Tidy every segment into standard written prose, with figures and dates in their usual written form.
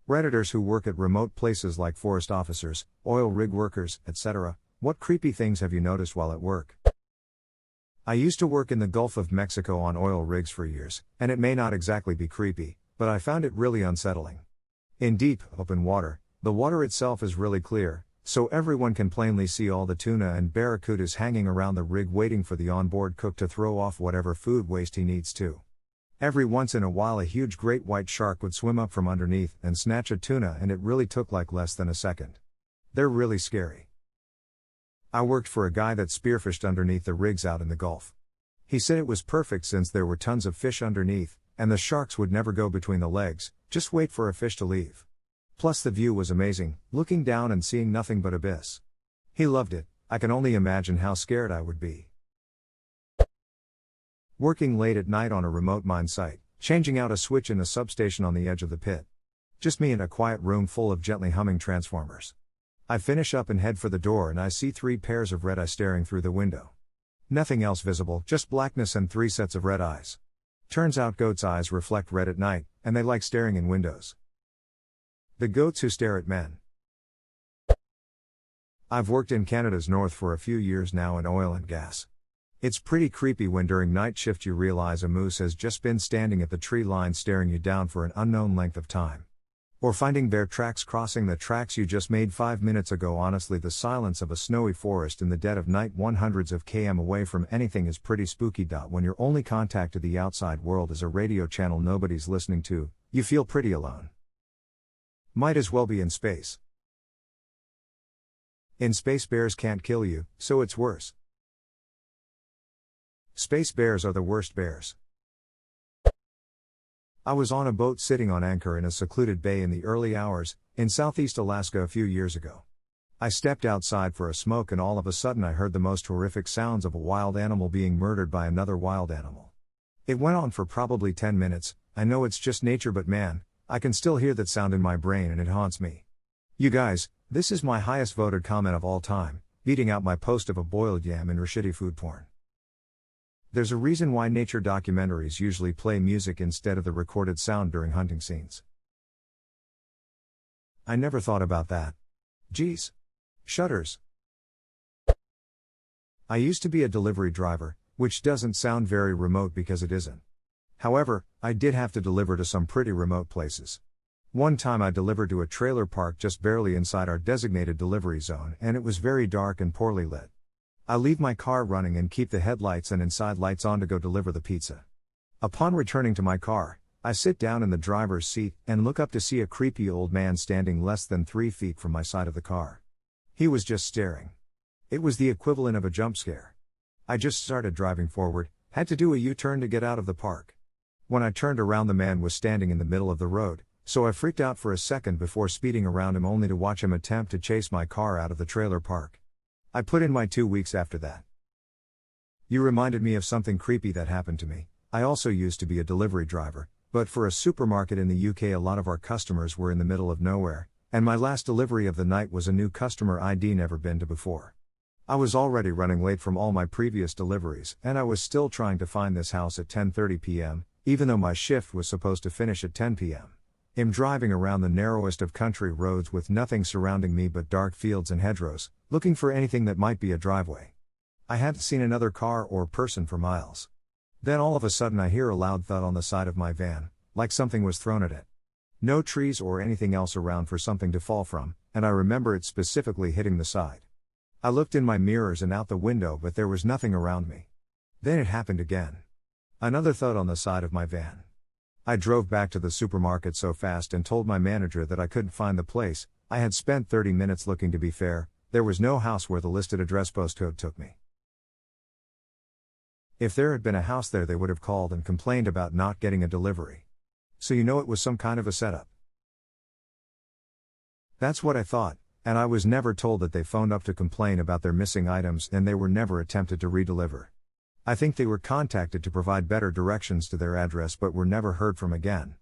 Redditors who work at remote places like forest officers, oil rig workers, etc. What creepy things have you noticed while at work? I used to work in the Gulf of Mexico on oil rigs for years, and it may not exactly be creepy, but I found it really unsettling. In deep, open water, the water itself is really clear, so everyone can plainly see all the tuna and barracudas hanging around the rig waiting for the onboard cook to throw off whatever food waste he needs to. Every once in a while a huge great white shark would swim up from underneath and snatch a tuna, and it really took like less than a second. They're really scary. I worked for a guy that spearfished underneath the rigs out in the Gulf. He said it was perfect since there were tons of fish underneath, and the sharks would never go between the legs, just wait for a fish to leave. Plus the view was amazing, looking down and seeing nothing but abyss. He loved it. I can only imagine how scared I would be. Working late at night on a remote mine site, changing out a switch in a substation on the edge of the pit. Just me in a quiet room full of gently humming transformers. I finish up and head for the door, and I see 3 pairs of red eyes staring through the window. Nothing else visible, just blackness and 3 sets of red eyes. Turns out goats' eyes reflect red at night, and they like staring in windows. The goats who stare at men. I've worked in Canada's north for a few years now in oil and gas. It's pretty creepy when during night shift you realize a moose has just been standing at the tree line staring you down for an unknown length of time. Or finding bear tracks crossing the tracks you just made 5 minutes ago. Honestly, the silence of a snowy forest in the dead of night 100s of km away from anything is pretty spooky. When your only contact to the outside world is a radio channel nobody's listening to, you feel pretty alone. Might as well be in space. In space bears can't kill you, so it's worse. Space bears are the worst bears. I was on a boat sitting on anchor in a secluded bay in the early hours, in southeast Alaska a few years ago. I stepped outside for a smoke, and all of a sudden I heard the most horrific sounds of a wild animal being murdered by another wild animal. It went on for probably 10 minutes, I know it's just nature, but man, I can still hear that sound in my brain and it haunts me. You guys, this is my highest voted comment of all time, beating out my post of a boiled yam in shitty food porn. There's a reason why nature documentaries usually play music instead of the recorded sound during hunting scenes. I never thought about that. Geez. Shudders. I used to be a delivery driver, which doesn't sound very remote because it isn't. However, I did have to deliver to some pretty remote places. One time I delivered to a trailer park just barely inside our designated delivery zone, and it was very dark and poorly lit. I leave my car running and keep the headlights and inside lights on to go deliver the pizza. Upon returning to my car, I sit down in the driver's seat and look up to see a creepy old man standing less than 3 feet from my side of the car. He was just staring. It was the equivalent of a jump scare. I just started driving forward, had to do a U-turn to get out of the park. When I turned around, the man was standing in the middle of the road, so I freaked out for a second before speeding around him, only to watch him attempt to chase my car out of the trailer park. I put in my 2 weeks after that. You reminded me of something creepy that happened to me. I also used to be a delivery driver, but for a supermarket in the UK. A lot of our customers were in the middle of nowhere, and my last delivery of the night was a new customer I'd never been to before. I was already running late from all my previous deliveries, and I was still trying to find this house at 10:30 p.m., even though my shift was supposed to finish at 10 p.m. I'm driving around the narrowest of country roads with nothing surrounding me but dark fields and hedgerows, looking for anything that might be a driveway. I hadn't seen another car or person for miles. Then all of a sudden I hear a loud thud on the side of my van, like something was thrown at it. No trees or anything else around for something to fall from, and I remember it specifically hitting the side. I looked in my mirrors and out the window, but there was nothing around me. Then it happened again. Another thud on the side of my van. I drove back to the supermarket so fast and told my manager that I couldn't find the place. I had spent 30 minutes looking. To be fair, there was no house where the listed address postcode took me. If there had been a house there, they would have called and complained about not getting a delivery. So you know it was some kind of a setup. That's what I thought, and I was never told that they phoned up to complain about their missing items, and they were never attempted to redeliver. I think they were contacted to provide better directions to their address but were never heard from again.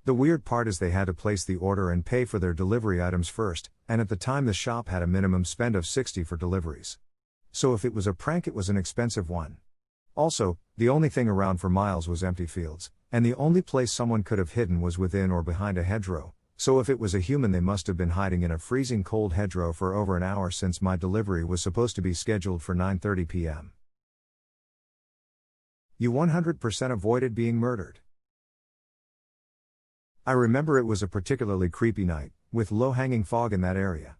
The weird part is they had to place the order and pay for their delivery items first, and at the time the shop had a minimum spend of $60 for deliveries. So if it was a prank, it was an expensive one. Also, the only thing around for miles was empty fields, and the only place someone could have hidden was within or behind a hedgerow, So if it was a human, they must have been hiding in a freezing cold hedgerow for over an hour since my delivery was supposed to be scheduled for 9:30 p.m. You 100% avoided being murdered. I remember it was a particularly creepy night, with low-hanging fog in that area.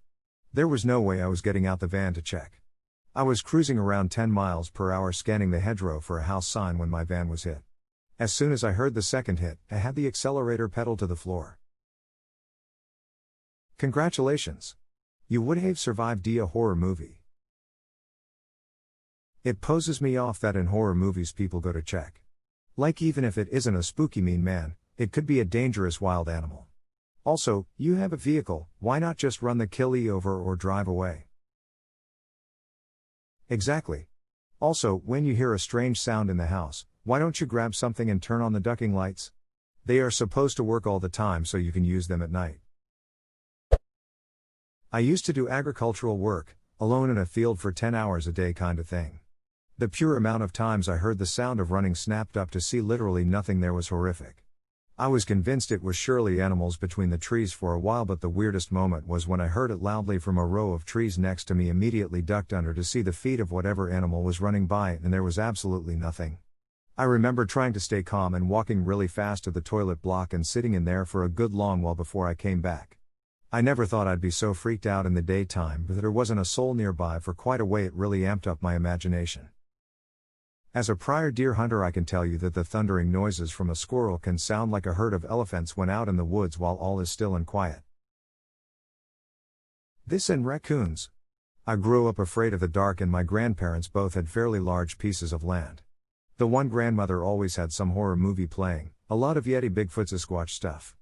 There was no way I was getting out the van to check. I was cruising around 10 miles per hour scanning the hedgerow for a house sign when my van was hit. As soon as I heard the second hit, I had the accelerator pedal to the floor. Congratulations! You would have survived a horror movie. It poses me off that in horror movies people go to check. Like, even if it isn't a spooky mean man, it could be a dangerous wild animal. Also, you have a vehicle, why not just run the killie over or drive away? Exactly. Also, when you hear a strange sound in the house, why don't you grab something and turn on the ducking lights? They are supposed to work all the time so you can use them at night. I used to do agricultural work, alone in a field for 10 hours a day kind of thing. The pure amount of times I heard the sound of running snapped up to see literally nothing there was horrific. I was convinced it was surely animals between the trees for a while, but the weirdest moment was when I heard it loudly from a row of trees next to me. Immediately ducked under to see the feet of whatever animal was running by, and there was absolutely nothing. I remember trying to stay calm and walking really fast to the toilet block and sitting in there for a good long while before I came back. I never thought I'd be so freaked out in the daytime, but there wasn't a soul nearby for quite a way. It really amped up my imagination. As a prior deer hunter, I can tell you that the thundering noises from a squirrel can sound like a herd of elephants when out in the woods while all is still and quiet. This and raccoons. I grew up afraid of the dark, and my grandparents both had fairly large pieces of land. The one grandmother always had some horror movie playing, a lot of Yeti, Bigfoot, Sasquatch stuff.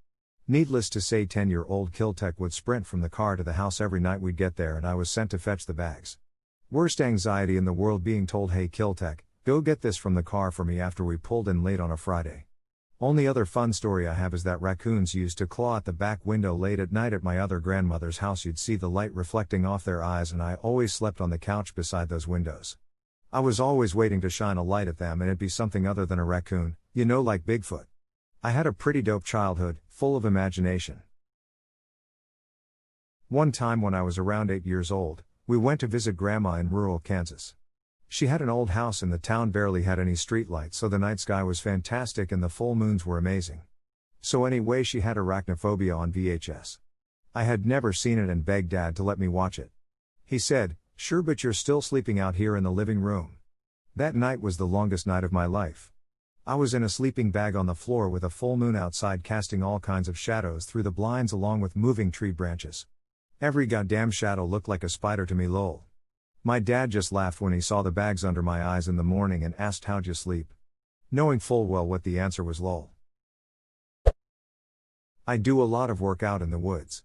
Needless to say, 10-year-old Kiltech would sprint from the car to the house every night we'd get there, and I was sent to fetch the bags. Worst anxiety in the world being told, "Hey Kiltech, go get this from the car for me," after we pulled in late on a Friday. Only other fun story I have is that raccoons used to claw at the back window late at night at my other grandmother's house. You'd see the light reflecting off their eyes, and I always slept on the couch beside those windows. I was always waiting to shine a light at them, and it'd be something other than a raccoon, like Bigfoot. I had a pretty dope childhood, full of imagination. One time when I was around 8 years old, we went to visit Grandma in rural Kansas. She had an old house in the town, barely had any streetlights, so the night sky was fantastic and the full moons were amazing. So anyway, she had Arachnophobia on VHS. I had never seen it and begged Dad to let me watch it. He said, "Sure, but you're still sleeping out here in the living room." That night was the longest night of my life. I was in a sleeping bag on the floor with a full moon outside casting all kinds of shadows through the blinds along with moving tree branches. Every goddamn shadow looked like a spider to me, lol. My dad just laughed when he saw the bags under my eyes in the morning and asked, "How'd you sleep?" Knowing full well what the answer was, lol. I do a lot of work out in the woods.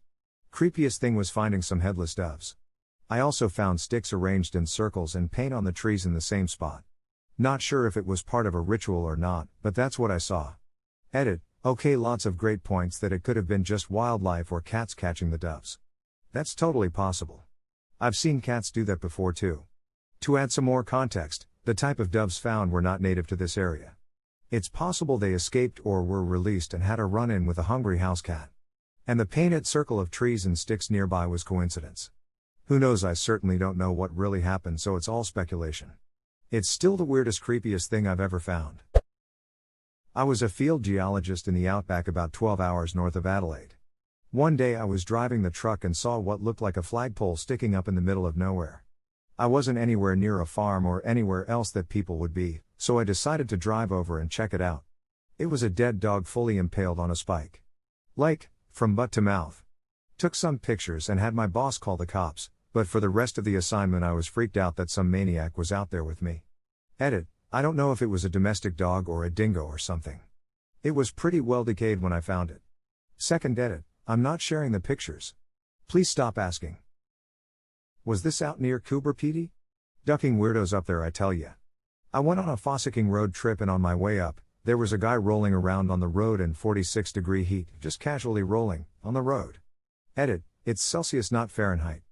Creepiest thing was finding some headless doves. I also found sticks arranged in circles and paint on the trees in the same spot. Not sure if it was part of a ritual or not, but that's what I saw. Edit, okay, lots of great points that it could have been just wildlife or cats catching the doves. That's totally possible. I've seen cats do that before too. To add some more context, the type of doves found were not native to this area. It's possible they escaped or were released and had a run-in with a hungry house cat. And the painted circle of trees and sticks nearby was coincidence. Who knows? I certainly don't know what really happened, so it's all speculation. It's still the weirdest, creepiest thing I've ever found. I was a field geologist in the outback about 12 hours north of Adelaide. One day I was driving the truck and saw what looked like a flagpole sticking up in the middle of nowhere. I wasn't anywhere near a farm or anywhere else that people would be, so I decided to drive over and check it out. It was a dead dog fully impaled on a spike. Like, from butt to mouth. Took some pictures and had my boss call the cops, but for the rest of the assignment I was freaked out that some maniac was out there with me. Edit, I don't know if it was a domestic dog or a dingo or something. It was pretty well decayed when I found it. Second edit, I'm not sharing the pictures. Please stop asking. Was this out near Coober Pedy? Ducking weirdos up there, I tell ya. I went on a fossicking road trip, and on my way up, there was a guy rolling around on the road in 46-degree heat, just casually rolling, on the road. Edit, it's Celsius not Fahrenheit.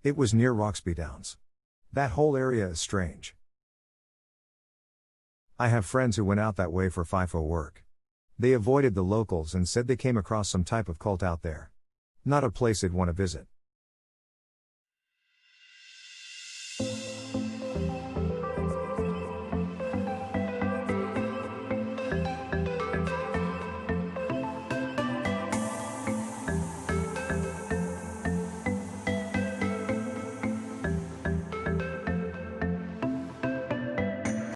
It was near Roxby Downs. That whole area is strange. I have friends who went out that way for FIFO work. They avoided the locals and said they came across some type of cult out there. Not a place they'd want to visit.